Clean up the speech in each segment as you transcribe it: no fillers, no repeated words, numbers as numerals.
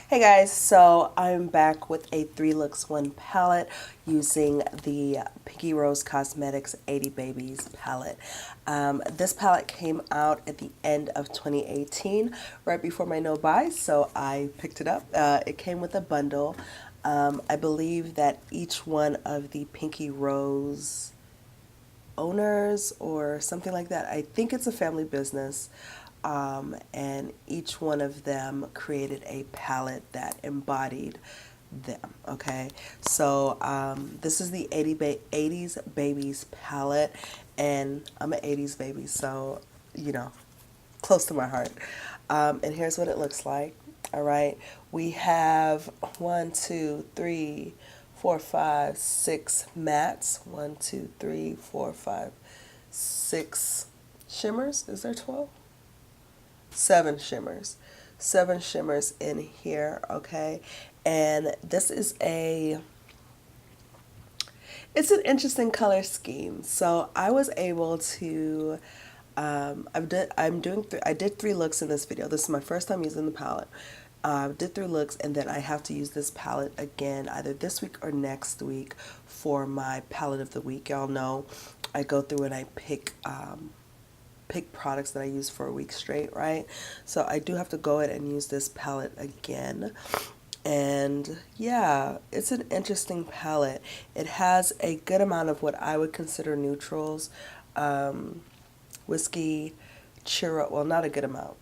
Hey guys, so I'm back with a 3 Looks 1 palette using the Pinky Rose Cosmetics 80 Babies palette. This palette came out at the end of 2018, right before my no buy, so I picked it up. It came with a bundle. I believe that each one of the Pinky Rose owners or something like that. I think it's a family business. And each one of them created a palette that embodied them. Okay, so this is the 80's Babies palette, and I'm an 80's baby, so you know, close to my heart. And here's what it looks like. All right, we have one, two, three, four, five, six mattes. One, two, three, four, five, six shimmers. Is there 12? Seven shimmers in here. Okay, and this is it's an interesting color scheme. So I was able to I did 3 looks in this video. This is my first time using the palette. Did 3 looks, and then I have to use this palette again either this week or next week for my palette of the week. Y'all know I go through and I pick products that I use for a week straight, right? So I do have to go ahead and use this palette again. And yeah, it's an interesting palette. It has a good amount of what I would consider neutrals. Whiskey, churro, well, not a good amount.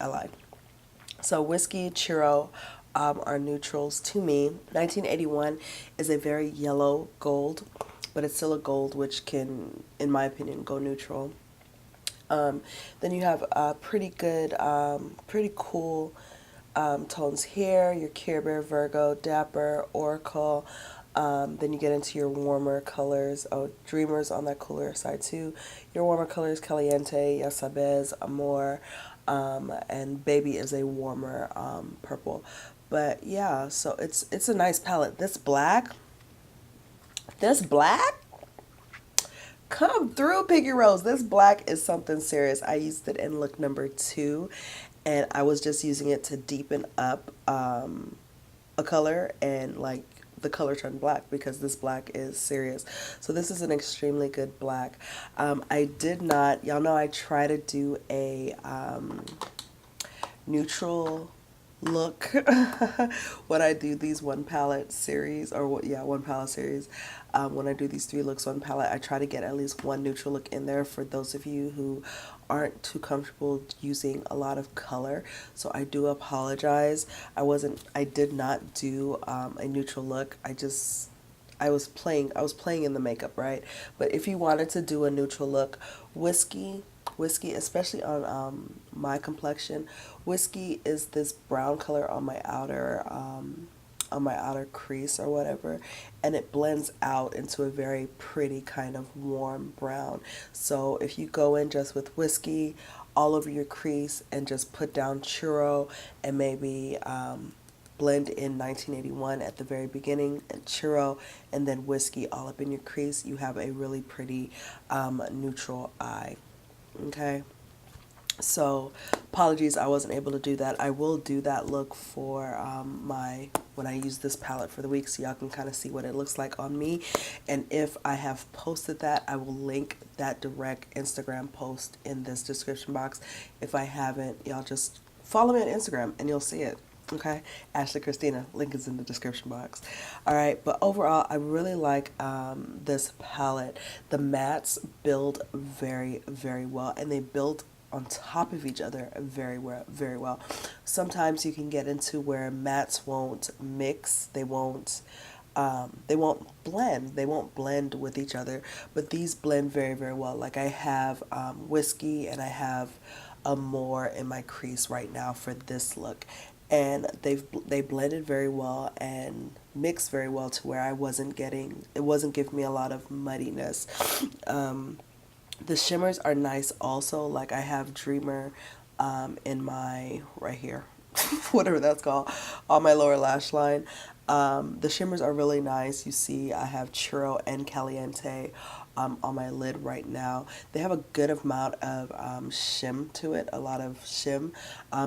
I lied. So whiskey, churro are neutrals to me. 1981 is a very yellow gold, but it's still a gold which can, in my opinion, go neutral. Then you have pretty good, pretty cool tones here. Your Care Bear, Virgo, Dapper, Oracle. Then you get into your warmer colors. Oh, Dreamers on that cooler side too. Your warmer colors, Caliente, Ya Sabes, Amor, and Baby is a warmer purple. But yeah, so it's a nice palette. This black, come through, Pinky Rose. This black is something serious. I used it in look number 2, and I was just using it to deepen up a color, and like the color turned black because this black is serious. So this is an extremely good black. I did not, y'all know I try to do a neutral look when I do these one palette series, or what, yeah, one palette series. When I do these 3 looks one palette, I try to get at least one neutral look in there for those of you who aren't too comfortable using a lot of color. So I do apologize. I did not do a neutral look. I was playing in the makeup, right? But if you wanted to do a neutral look, whiskey, especially on my complexion, whiskey is this brown color on my outer crease or whatever, and it blends out into a very pretty kind of warm brown. So if you go in just with whiskey all over your crease and just put down churro and maybe blend in 1981 at the very beginning, and churro and then whiskey all up in your crease, you have a really pretty neutral eye. Okay, so apologies I wasn't able to do that. I will do that look for when I use this palette for the week, so y'all can kind of see what it looks like on me. And if I have posted that, I will link that direct Instagram post in this description box. If I haven't, y'all just follow me on Instagram and you'll see it. Okay, Ashley Christina, link is in the description box. All right, but overall, I really like this palette. The mattes build very, very well, and they build on top of each other very well, very well. Sometimes you can get into where mattes won't mix, they won't blend with each other, but these blend very, very well. Like I have whiskey and I have a more in my crease right now for this look, and they blended very well and mixed very well to where it wasn't giving me a lot of muddiness. The shimmers are nice also. Like I have Dreamer in my right here, whatever that's called, on my lower lash line. The shimmers are really nice. You see I have Churro and Caliente on my lid right now. They have a good amount of shim to it, a lot of shim.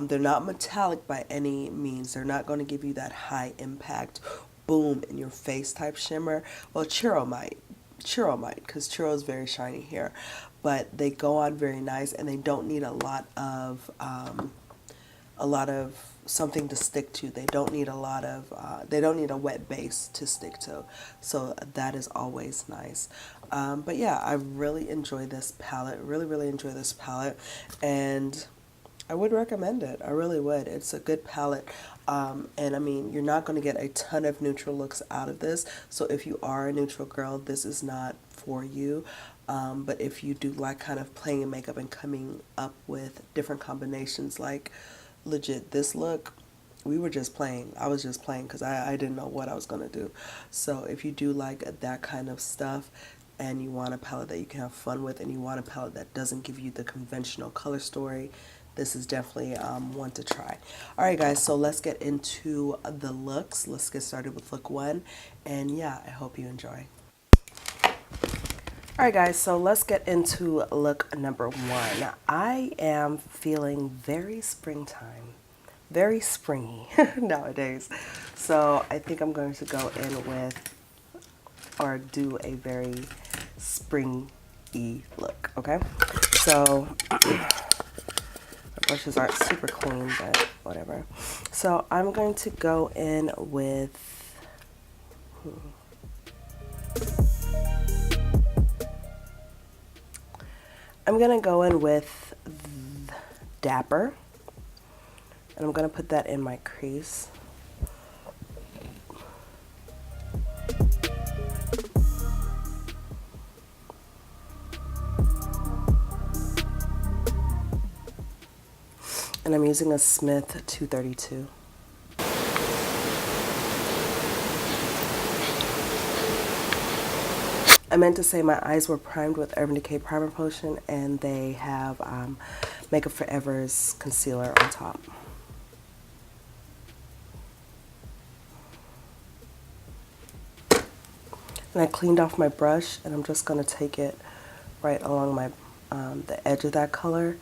They're not metallic by any means. They're not going to give you that high impact, boom in your face type shimmer. Well, Churro might, because Churro is very shiny here, but they go on very nice, and they don't need a lot of something to stick to. They don't need a lot of, they don't need a wet base to stick to. So that is always nice. But yeah, I really enjoy this palette, really enjoy this palette. And I would recommend it. I really would. It's a good palette. And I mean, you're not going to get a ton of neutral looks out of this. So if you are a neutral girl, this is not for you. But if you do like kind of playing in makeup and coming up with different combinations, like legit this look, we were just playing. I was just playing because I didn't know what I was going to do. So if you do like that kind of stuff, and you want a palette that you can have fun with, and you want a palette that doesn't give you the conventional color story, this is definitely one to try. Alright guys, so let's get into the looks. Let's get started with look 1, and yeah, I hope you enjoy. Alright guys, so let's get into look number 1. I am feeling very springtime, very springy nowadays. So I think I'm going to go in with, or do a very springy look, okay? So my brushes aren't super clean, but whatever. So I'm going to go in with, Dapper, and I'm going to put that in my crease. And I'm using a Smith 232. I meant to say my eyes were primed with Urban Decay Primer Potion, and they have Makeup Forever's concealer on top. And I cleaned off my brush, and I'm just going to take it right along my the edge of that color,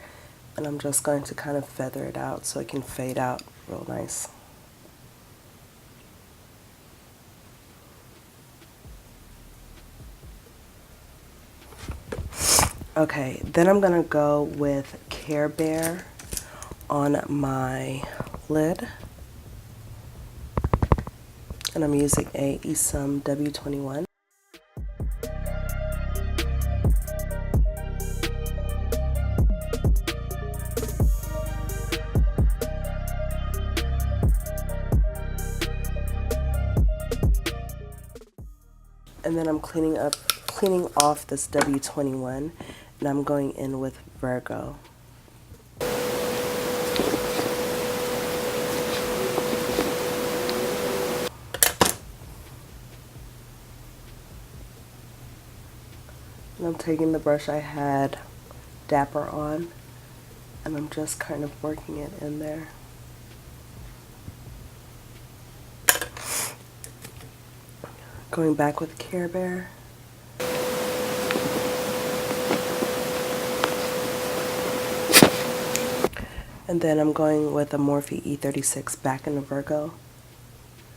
and I'm just going to kind of feather it out so it can fade out real nice. Okay, then I'm gonna go with Care Bear on my lid, and I'm using a Esum W21. And then I'm cleaning off this W21, and I'm going in with Virgo. And I'm taking the brush I had Dapper on, and I'm just kind of working it in there. Going back with Care Bear. And then I'm going with a Morphe E36 back into Virgo.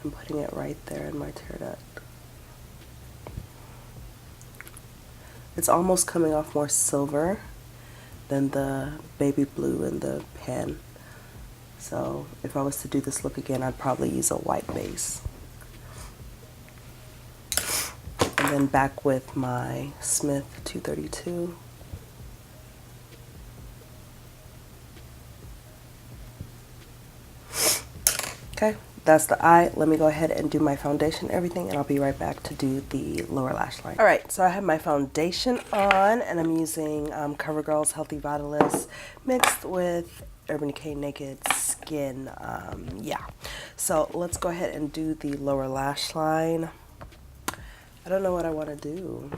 I'm putting it right there in my tear duct. It's almost coming off more silver than the baby blue in the pen. So if I was to do this look again, I'd probably use a white base. And then back with my Smith 232. Okay, that's the eye. Let me go ahead and do my foundation, everything, and I'll be right back to do the lower lash line. All right, so I have my foundation on, and I'm using CoverGirl's Healthy Vitalist mixed with Urban Decay Naked Skin. Yeah, so let's go ahead and do the lower lash line. I don't know what I want to do.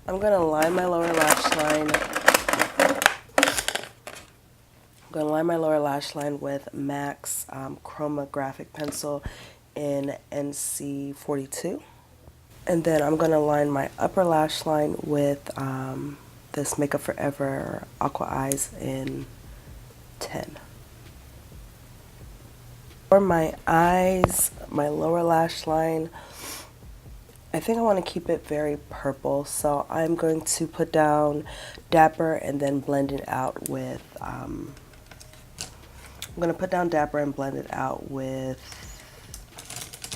I'm going to line my lower lash line. I'm going to line my lower lash line with MAC's Chroma Graphic Pencil in NC42. And then I'm going to line my upper lash line with this Makeup Forever Aqua Eyes in 10. For my eyes, my lower lash line, I think I want to keep it very purple. So I'm going to put down Dapper and then blend it out with, I'm going to put down Dapper and blend it out with,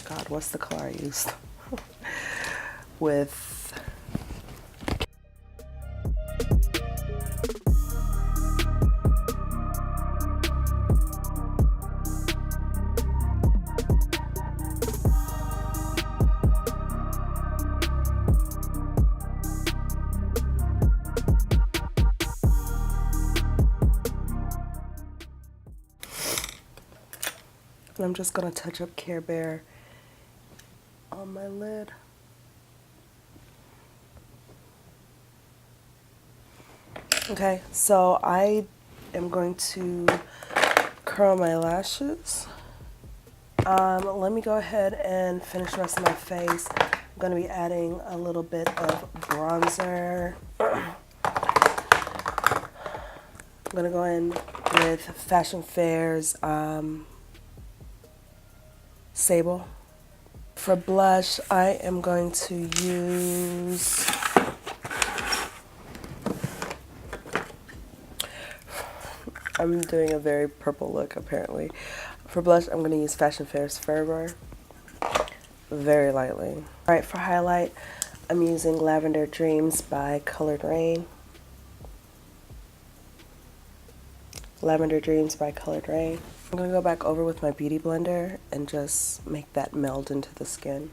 God, what's the color I used? With and I'm just going to touch up Care Bear on my lid. Okay, so I am going to curl my lashes. Let me go ahead and finish the rest of my face. I'm going to be adding a little bit of bronzer. I'm going to go in with Fashion Fair's Sable. For blush, I am going to use I'm doing a very purple look apparently. For blush, I'm going to use Fashion Fair's Fervor very lightly. Alright, for highlight, I'm using Lavendar Dreams by Colored Raine. Lavendar Dreams by Colored Raine. I'm going to go back over with my Beauty Blender and just make that meld into the skin.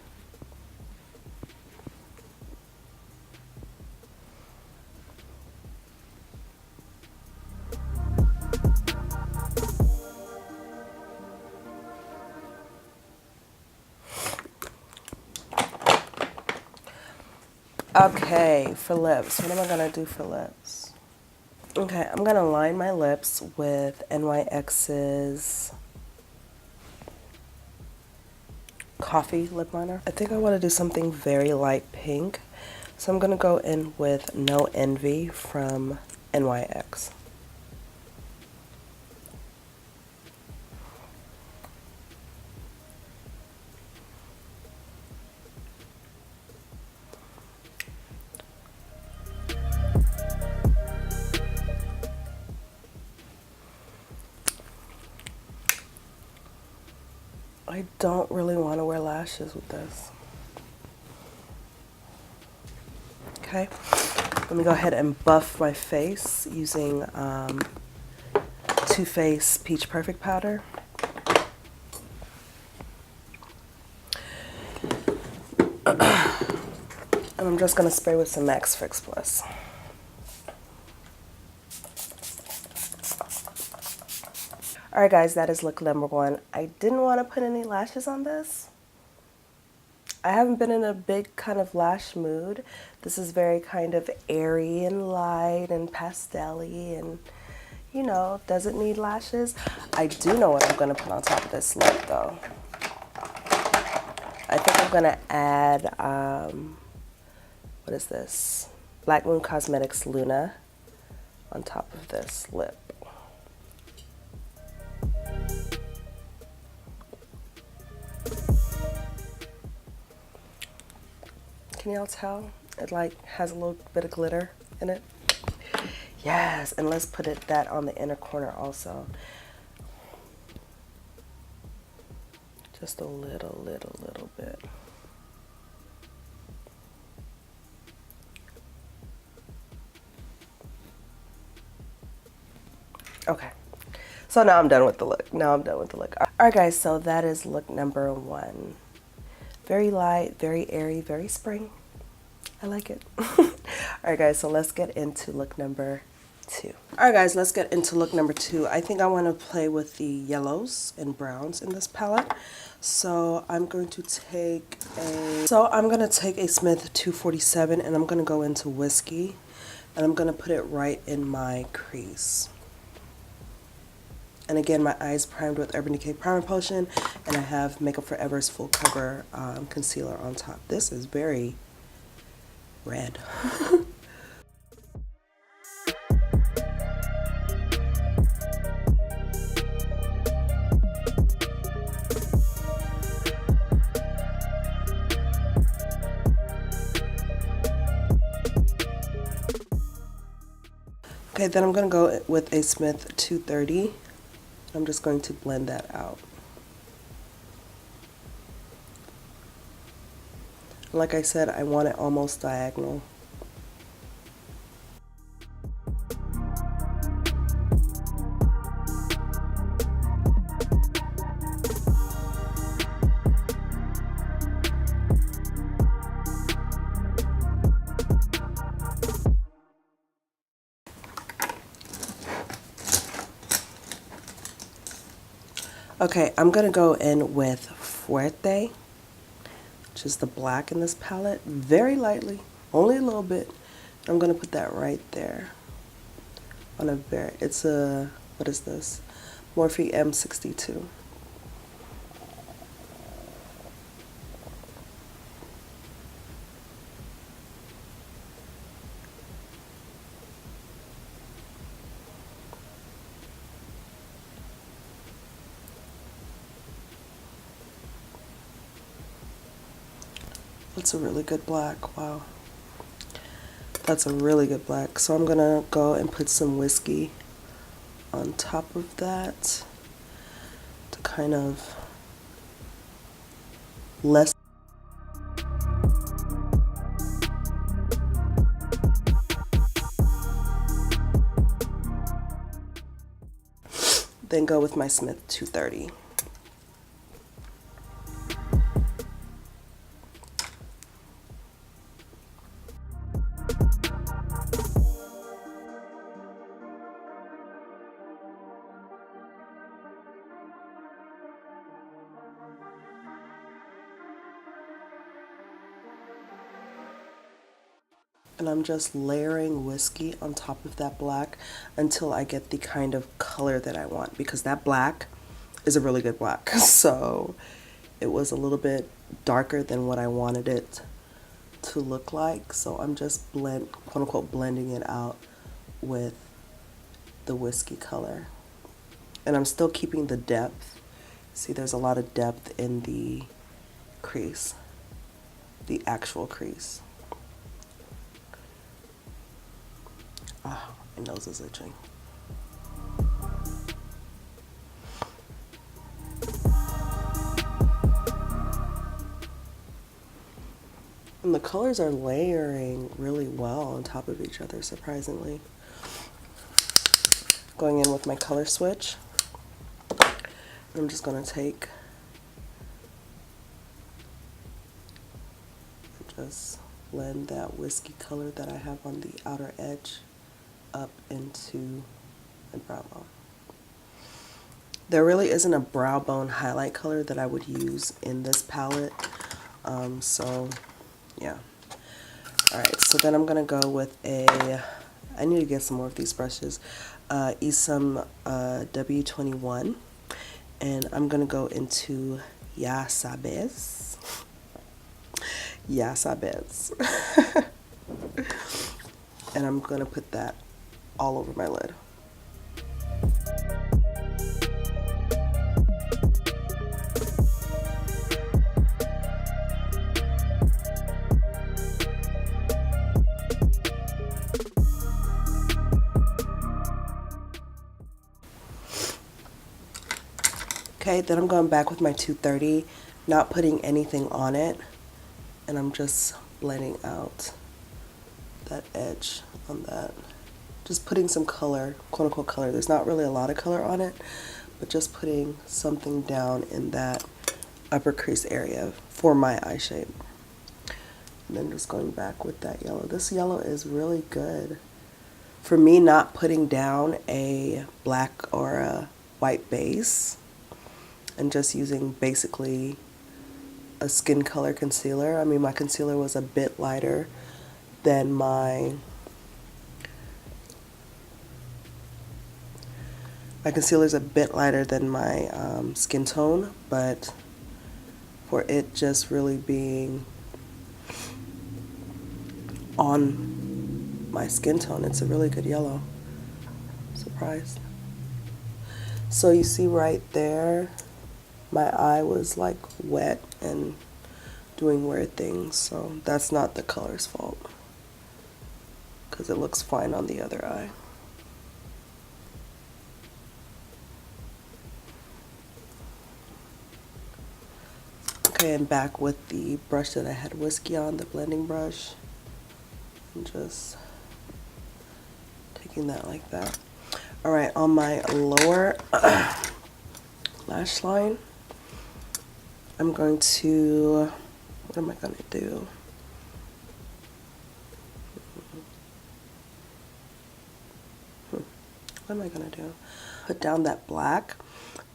Okay, for lips, what am I going to do for lips? Okay, I'm going to line my lips with NYX's Coffee Lip Liner. I think I want to do something very light pink, so I'm going to go in with No Envy from NYX. I don't really want to wear lashes with this. Okay, let me go ahead and buff my face using Too Faced Peach Perfect Powder. And I'm just going to spray with some Max Fix Plus. Alright guys, that is look number 1. I didn't want to put any lashes on this. I haven't been in a big kind of lash mood. This is very kind of airy and light and pastel-y and, you know, doesn't need lashes. I do know what I'm going to put on top of this look though. I think I'm going to add, what is this? Black Moon Cosmetics Luna on top of this lip. Can y'all tell? It like has a little bit of glitter in it. Yes, and let's put that on the inner corner also. Just a little bit. Okay. So now I'm done with the look. Alright guys, so that is look number 1. Very light, very airy, very spring. I like it. Alright guys, so let's get into look number 2. Alright guys, let's get into look number 2. I think I want to play with the yellows and browns in this palette. So I'm going to take a Smith 247 and I'm going to go into Whiskey and I'm going to put it right in my crease. And again, my eyes primed with Urban Decay Primer Potion, and I have Makeup Forever's Full Cover Concealer on top. This is very red. Okay, then I'm going to go with a Smith 230. I'm just going to blend that out. Like I said, I want it almost diagonal. Okay, I'm going to go in with Fuerte, which is the black in this palette, very lightly, only a little bit. I'm going to put that right there on a it's a, what is this? Morphe M62. That's a really good black, wow. That's a really good black. So I'm gonna go and put some whiskey on top of that to kind of less. Then go with my Smith 230. And I'm just layering whiskey on top of that black until I get the kind of color that I want, because that black is a really good black. So it was a little bit darker than what I wanted it to look like. So I'm just quote unquote blending it out with the whiskey color. And I'm still keeping the depth. See, there's a lot of depth in the crease, the actual crease. Ah, my nose is itching. And the colors are layering really well on top of each other, surprisingly. Going in with my color switch. I'm just going to take and just blend that whiskey color that I have on the outer edge up into my brow bone. There really isn't a brow bone highlight color that I would use in this palette, so yeah. Alright, so then I'm gonna go with I need to get some more of these brushes, Isom W21, and I'm gonna go into Ya Sabes. Ya Sabes. And I'm gonna put that all over my lid. Okay, then I'm going back with my 230, not putting anything on it, and I'm just blending out that edge on that. Just putting some color, quote unquote color. There's not really a lot of color on it, but just putting something down in that upper crease area for my eye shape. And then just going back with that yellow. This yellow is really good. For me, not putting down a black or a white base and just using basically a skin color concealer. I mean, my concealer was a bit lighter than my My concealer's a bit lighter than my skin tone, but for it just really being on my skin tone, it's a really good yellow. I'm surprised. So you see right there, my eye was like wet and doing weird things, so that's not the color's fault because it looks fine on the other eye. Okay, and back with the brush that I had whiskey on, the blending brush, and just taking that like that. All right, on my lower lash line, I'm going to, what am I going to do? What am I going to do? Put down that black,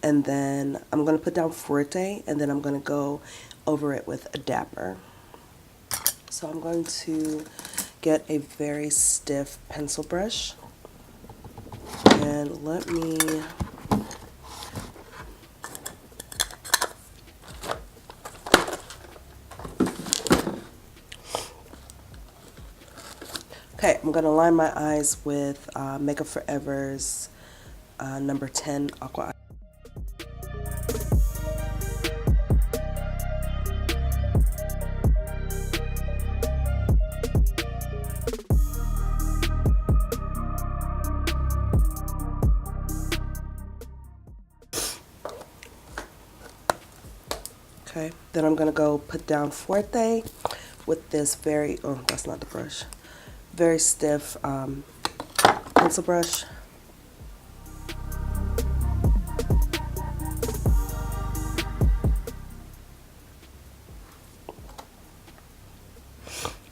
and then I'm going to put down Forte, and then I'm going to go over it with a Dapper. So I'm going to get a very stiff pencil brush, and let me okay, I'm going to line my eyes with Makeup Forever's number 10 Aqua. Okay, then I'm going to go put down Forte with this very, oh, that's not the brush, very stiff pencil brush.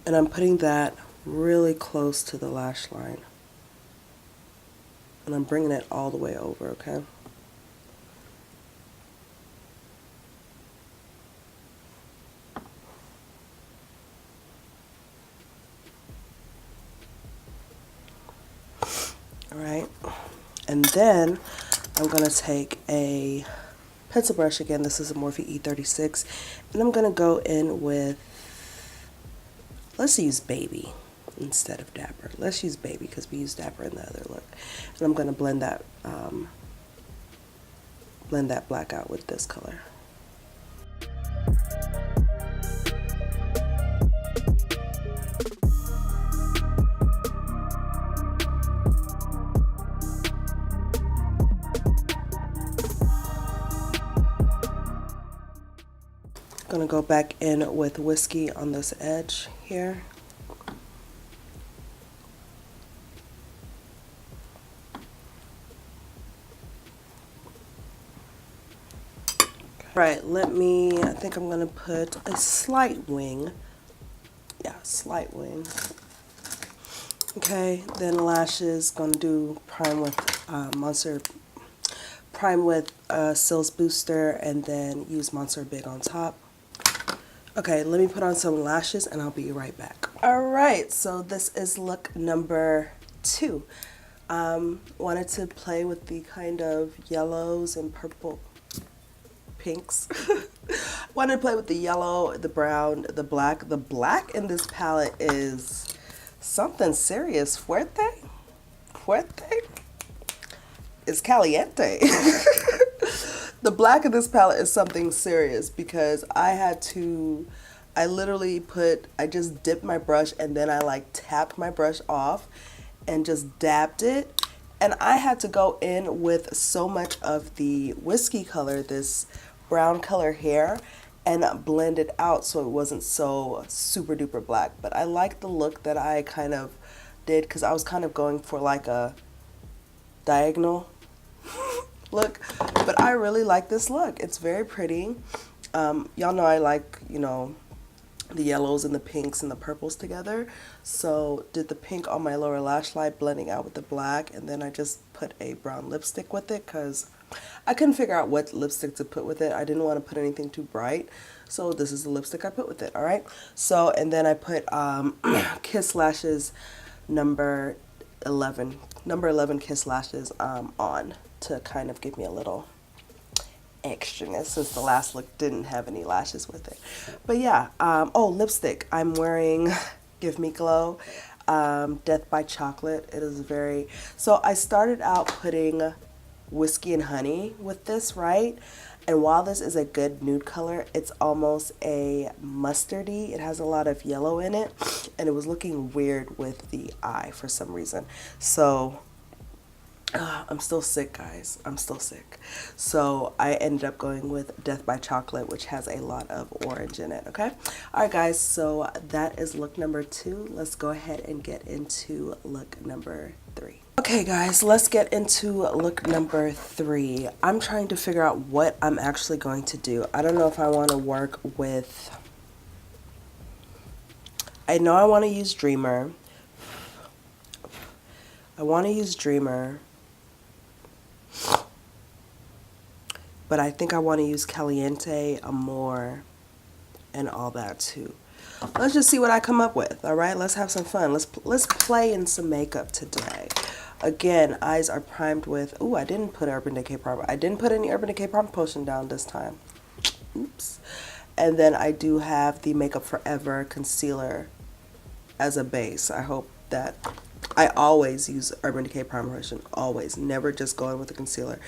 And I'm putting that really close to the lash line. And I'm bringing it all the way over, okay? All right. And then I'm going to take a pencil brush again. This is a Morphe E36. And I'm going to go in with, let's use Baby instead of Dapper. Let's use Baby because we used Dapper in the other look. And I'm going to blend that black out with this color. Gonna go back in with whiskey on this edge here. Right, I think I'm gonna put a slight wing. Yeah, slight wing. Okay, then lashes, gonna do prime with Sills Booster, and then use Monster Big on top. Okay, let me put on some lashes and I'll be right back. Alright, so this is look number 2. Wanted to play with the kind of yellows and purple pinks. Wanted to play with the yellow, the brown, the black. The black in this palette is something serious. Fuerte is caliente. The black in this palette is something serious because I just dipped my brush and then I like tapped my brush off and just dabbed it. And I had to go in with so much of the whiskey color, this brown color hair, and blend it out so it wasn't so super duper black. But I like the look that I kind of did because I was kind of going for like a diagonal look, but I really like this look. It's very pretty. Y'all know I like, the yellows and the pinks and the purples together. So did the pink on my lower lash line, blending out with the black, and then I just put a brown lipstick with it because I couldn't figure out what lipstick to put with it. I didn't want to put anything too bright, so this is the lipstick I put with it. All right, so and then I put Kiss Lashes number 11 number 11 Kiss Lashes on to kind of give me a little extraness since the last look didn't have any lashes with it. But yeah, oh, lipstick. I'm wearing Give Me Glow, Death by Chocolate. It is very, so I started out putting whiskey and honey with this, right? And while this is a good nude color, it's almost a mustardy. It has a lot of yellow in it, and it was looking weird with the eye for some reason. So I'm still sick, guys. I'm still sick. So I ended up going with Death by Chocolate, which has a lot of orange in it, okay? All right, guys, so that is look number 2. Let's go ahead and get into look number 3. Okay, guys, let's get into look number 3. I'm trying to figure out what I'm actually going to do. I don't know if I want to work with... I know I want to use Dreamer. I want to use Dreamer. But I think I want to use Caliente, Amor, and all that too. Let's just see what I come up with, all right? Let's have some fun. Let's play in some makeup today. Again, eyes are primed with... Ooh, I didn't put Urban Decay Primer. I didn't put any Urban Decay Primer potion down this time. Oops. And then I do have the Makeup Forever Concealer as a base. I hope that... I always use Urban Decay Primer Potion, always, never just going with the concealer,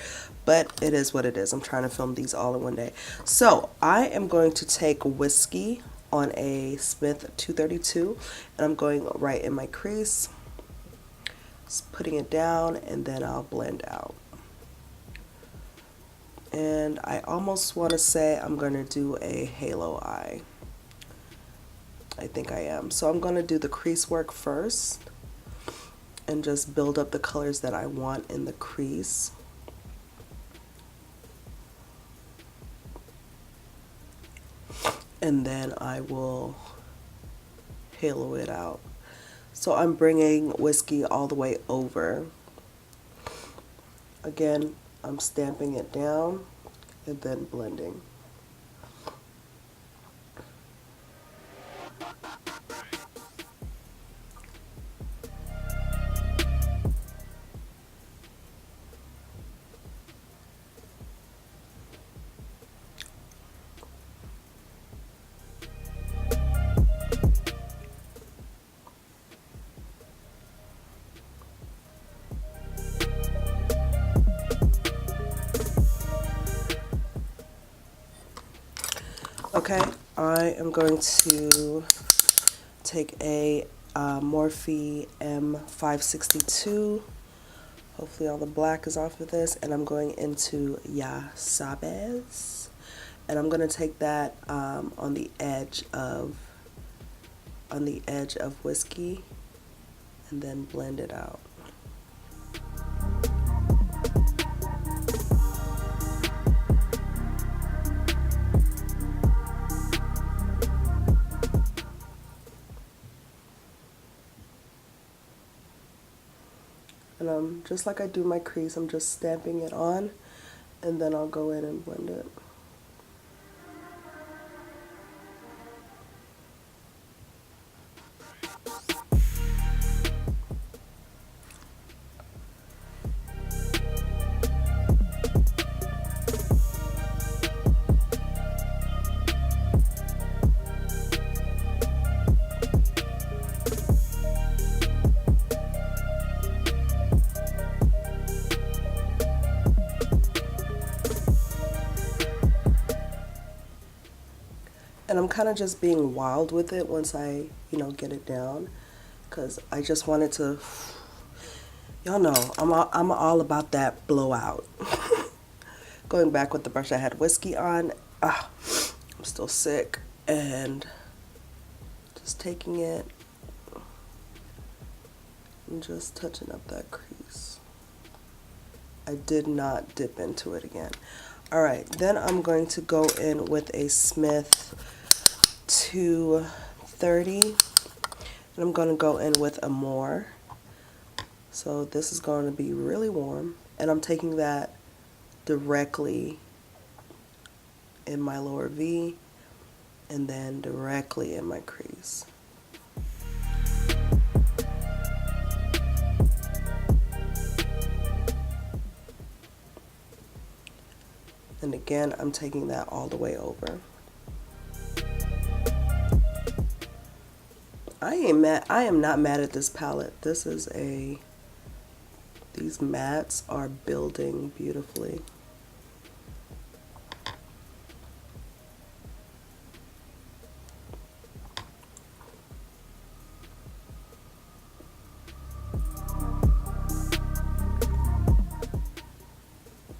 but it is what it is. I'm trying to film these all in one day. So I am going to take Whiskey on a Smith 232, and I'm going right in my crease, just putting it down, and then I'll blend out. And I almost want to say I'm going to do a halo eye. I think I am. So I'm going to do the crease work first and just build up the colors that I want in the crease. And then I will halo it out. So I'm bringing Whiskey all the way over. Again, I'm stamping it down and then blending. Okay, I am going to take a Morphe M562. Hopefully all the black is off of this, and I'm going into Ya Sabes, and I'm going to take that on the edge of Whiskey, and then blend it out. And just like I do my crease, I'm just stamping it on, and then I'll go in and blend it. And I'm kind of just being wild with it once I, get it down, because I just wanted to, y'all know, I'm all about that blowout. Going back with the brush I had Whiskey on, I'm still sick, and just taking it and just touching up that crease. I did not dip into it again. All right, then I'm going to go in with a Smith 230, and I'm going to go in with Amor. So this is going to be really warm, and I'm taking that directly in my lower V and then directly in my crease. And again, I'm taking that all the way over. I am not mad at this palette. These mattes are building beautifully.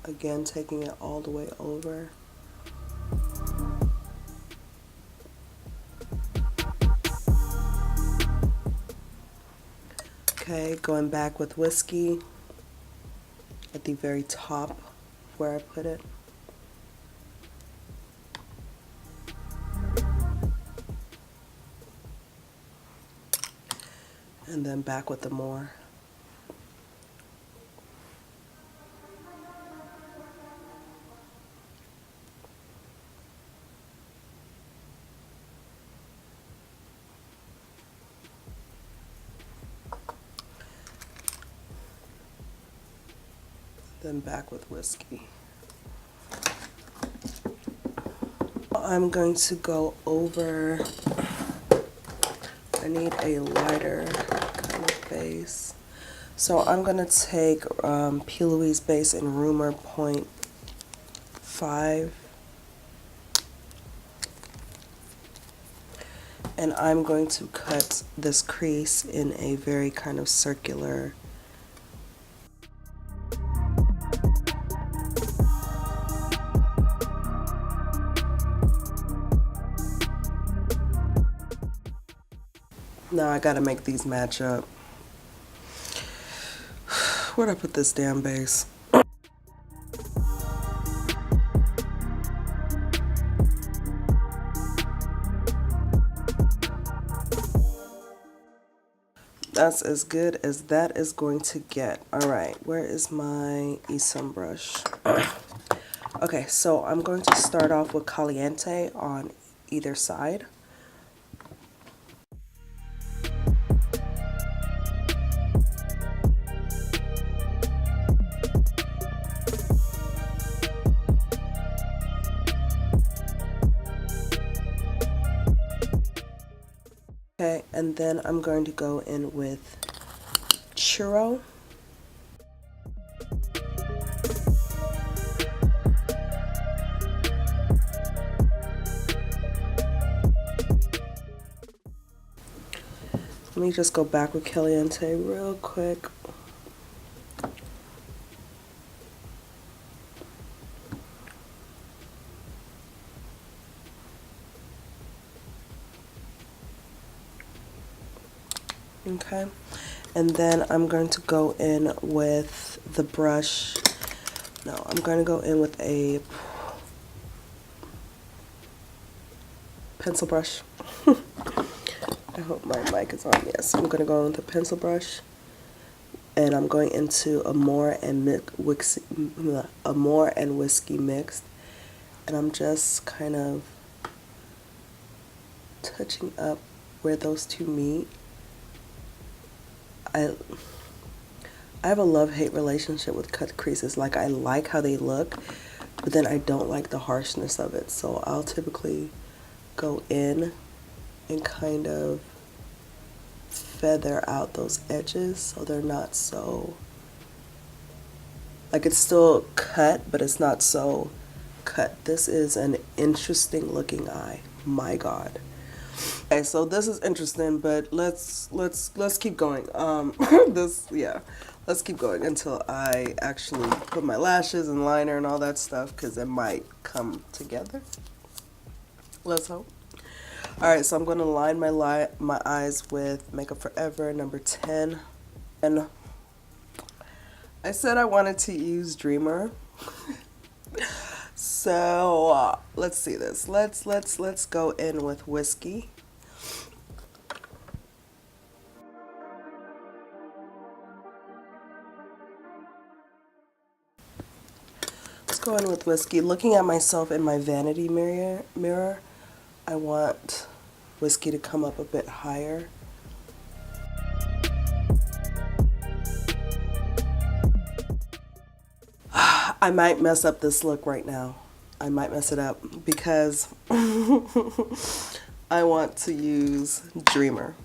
Again, taking it all the way over. Okay, going back with whiskey at the very top where I put it. And then back with the more. Then back with whiskey. I'm going to go over, I need a lighter kind of base. So I'm going to take P. Louise base in Rumor 0.5. And I'm going to cut this crease in a very kind of circular . Now I gotta make these match up. Where'd I put this damn base? That's as good as that is going to get. All right, where is my Esom brush? Okay, so I'm going to start off with Caliente on either side. Okay, and then I'm going to go in with Churro. Let me just go back with Caliente real quick. Okay, and then I'm going to go in with the brush. No, I'm going to go in with a pencil brush. I hope my mic is on. Yes, I'm going to go in with a pencil brush, and I'm going into Amore and whiskey mixed, and I'm just kind of touching up where those two meet. I have a love-hate relationship with cut creases. Like, I like how they look, but then I don't like the harshness of it. So I'll typically go in and kind of feather out those edges so they're not so, like, it's still cut, but it's not so cut. This is an interesting looking eye. My God. Okay, so this is interesting, but let's keep going. Let's keep going until I actually put my lashes and liner and all that stuff, because it might come together. Let's hope. All right, so I'm going to line my eyes with Makeup Forever number 10, and I said I wanted to use Dreamer. So let's see this. Let's go in with Whiskey. Let's go in with Whiskey. Looking at myself in my vanity mirror, I want Whiskey to come up a bit higher. I might mess up this look right now. I might mess it up because I want to use Dreamer.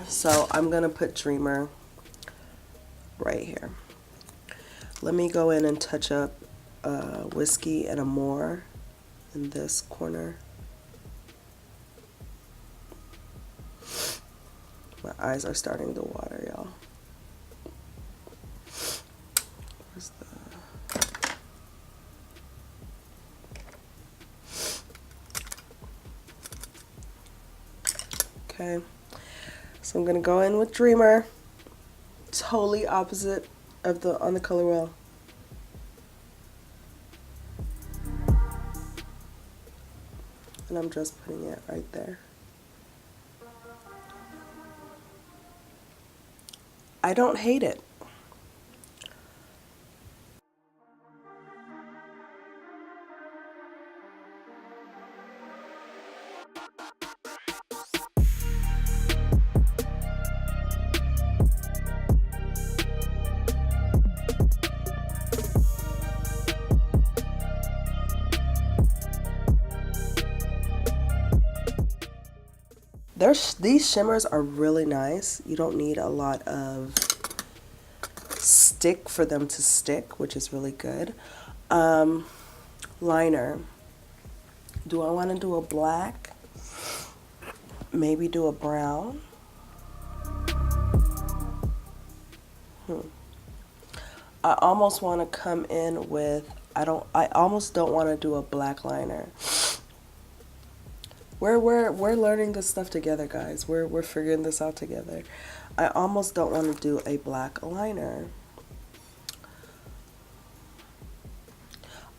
So I'm going to put Dreamer right here. Let me go in and touch up Whiskey and Amore in this corner. My eyes are starting to water, y'all. Where's the... Okay. So I'm gonna go in with Dreamer. Totally opposite of the on the color wheel. And I'm just putting it right there. I don't hate it. These shimmers are really nice. You don't need a lot of stick for them to stick, which is really good. Liner. Do I want to do a black? Maybe do a brown. I almost want to come in with, I almost don't want to do a black liner. We're learning this stuff together, guys. We're figuring this out together. I almost don't want to do a black liner.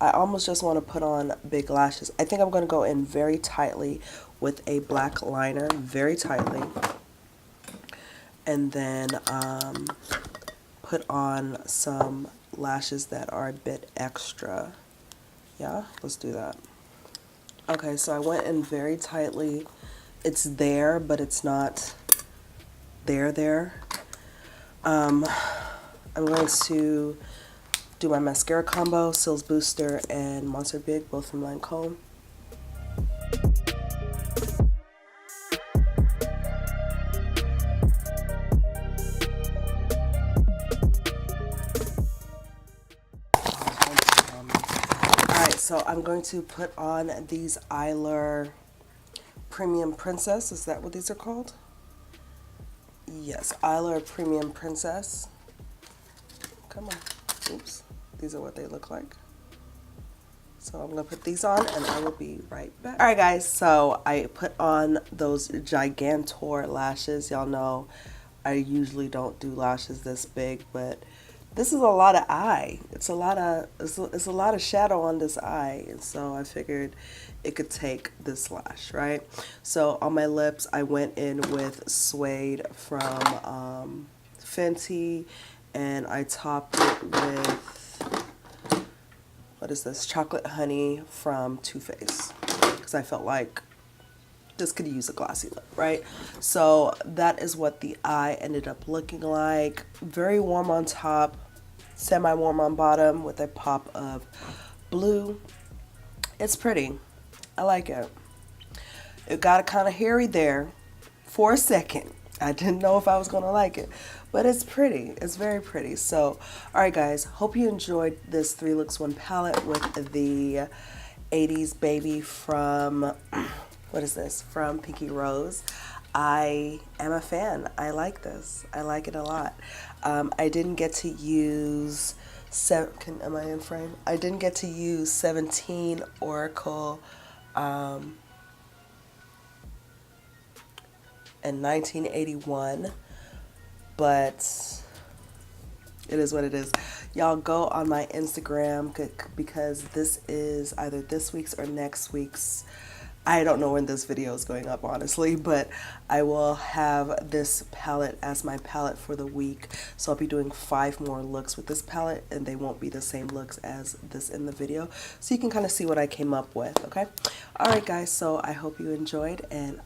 I almost just want to put on big lashes. I think I'm going to go in very tightly with a black liner, very tightly. And then put on some lashes that are a bit extra. Yeah, let's do that. Okay, so I went in very tightly. It's there, but it's not there. I'm going to do my mascara combo, Sills Booster and Monster Big, both from Lancome. So I'm going to put on these Yall Premium Princess. Is that what these are called? Yes, Yall Premium Princess. Come on. Oops. These are what they look like. So I'm going to put these on and I will be right back. Alright guys, so I put on those Gigantor lashes. Y'all know I usually don't do lashes this big, but this is a lot of eye. It's a lot of shadow on this eye, and so I figured it could take this lash, right? So on my lips, I went in with Suede from Fenty, and I topped it with, what is this? Chocolate Honey from Too Faced, because I felt like this could use a glossy lip, right? So that is what the eye ended up looking like. Very warm on top, semi-warm on bottom with a pop of blue. It's pretty. I like it. It got kind of hairy there for a second. I didn't know if I was going to like it, but it's pretty. It's very pretty. So, all right, guys, hope you enjoyed this 3 Looks 1 palette with the 80s baby from... what is this? From Pinky Rose. I am a fan. I like this. I like it a lot. I didn't get to use... am I in frame? I didn't get to use 17 Oracle and 1981, but it is what it is. Y'all go on my Instagram because this is either this week's or next week's. I don't know when this video is going up, honestly, but I will have this palette as my palette for the week. So I'll be doing 5 more looks with this palette, and they won't be the same looks as this in the video. So you can kind of see what I came up with, okay? All right, guys, so I hope you enjoyed, and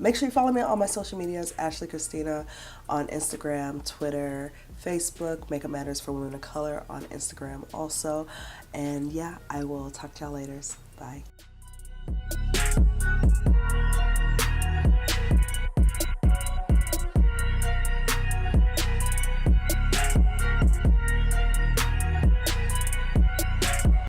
make sure you follow me on all my social medias, Ashley Christina, on Instagram, Twitter, Facebook, Makeup Matters for Women of Color on Instagram also. And yeah, I will talk to y'all later. Bye.